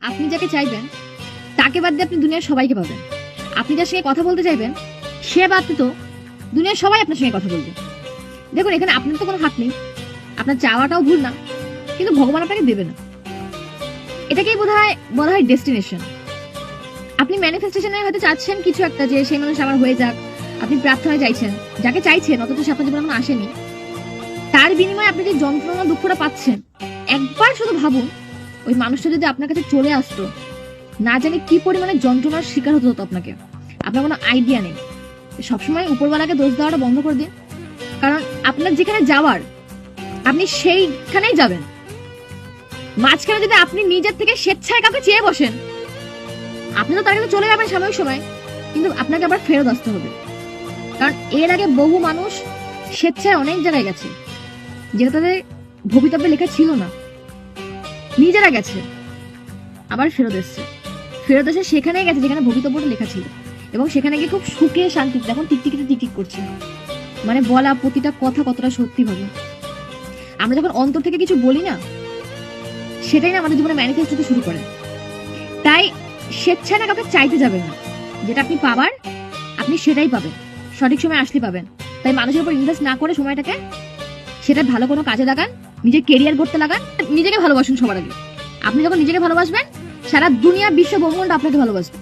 আপনি যাকে চাইবেন তাকে বাদ দিয়ে আপনি দুনিয়ার সবাইকে পাবেন। আপনি যার সঙ্গে কথা বলতে চাইবেন সে বাদ তো দুনিয়ার সবাই আপনার সঙ্গে কথা বলবে। দেখুন, এখানে আপনার তো কোনো হাত নেই, আপনার চাওয়াটাও ভুল না, কিন্তু ভগবান আপনাকে দেবে না। এটাকেই বলা হয় ডেস্টিনেশন। আপনি ম্যানিফেস্টেশনে হয়তো চাচ্ছেন কিছু একটা, যে সেই মানুষ আমার হয়ে যাক, আপনি প্রার্থনায় চাইছেন, যাকে চাইছেন অথচ সে আপনার জীবনে এখনো আসেনি, তার বিনিময়ে আপনি যে যন্ত্রণা দুঃখটা পাচ্ছেন, একবার শুধু ভাবুন ওই মানুষটা যদি আপনার কাছে চলে আসতো, না জানি কি পরিমাণে যন্ত্রণার শিকার হতে হতো আপনাকে। আপনার কোনো আইডিয়া নেই। সবসময় উপরওয়ালাকে দোষ দেওয়াটা বন্ধ করে দিন, কারণ আপনার যেখানে যাওয়ার আপনি সেইখানেই যাবেন। মাঝখানে যদি আপনি নিজের থেকে স্বেচ্ছায় কাউকে চেয়ে বসেন, আপনি তো তার কাছে চলে যাবেন সাময়িক সময়, কিন্তু আপনাকে আবার ফেরত আসতে হবে। কারণ এর আগে বহু মানুষ স্বেচ্ছায় অনেক জায়গায় গেছে, যেটা তাদের ভবিতব্যে লেখা ছিল না, নিজেরা গেছে আবার ফেরত এসছে। ফেরত এসে সেখানেই গেছে যেখানে ভবিতব্যটা লেখা ছিল, এবং সেখানে গিয়ে খুব সুখে শান্তিতে এখন টিকটিকিতে টিকটিক করছে। মানে বলা প্রতিটা কথা কতটা সত্যি ভাবে। আমরা যখন অন্তর থেকে কিছু বলি না, সেটাই না আমাদের জীবনে ম্যানিফেস্ট হতে শুরু করে। তাই স্বেচ্ছায় না কাউকে চাইতে যাবেন না, যেটা আপনি পাবার আপনি সেটাই পাবেন, সঠিক সময় আসলে পাবেন। তাই মানুষের উপর ইনভেস্ট না করে সময়টাকে সেটা ভালো কোনো কাজে লাগান, নিজের কেরিয়ার করতে লাগান, নিজেকে ভালোবাসুন সবার আগে। আপনি যখন নিজেকে ভালোবাসবেন, সারা দুনিয়া বিশ্ব ব্রহ্মাণ্ড আপনাকে ভালোবাসবে।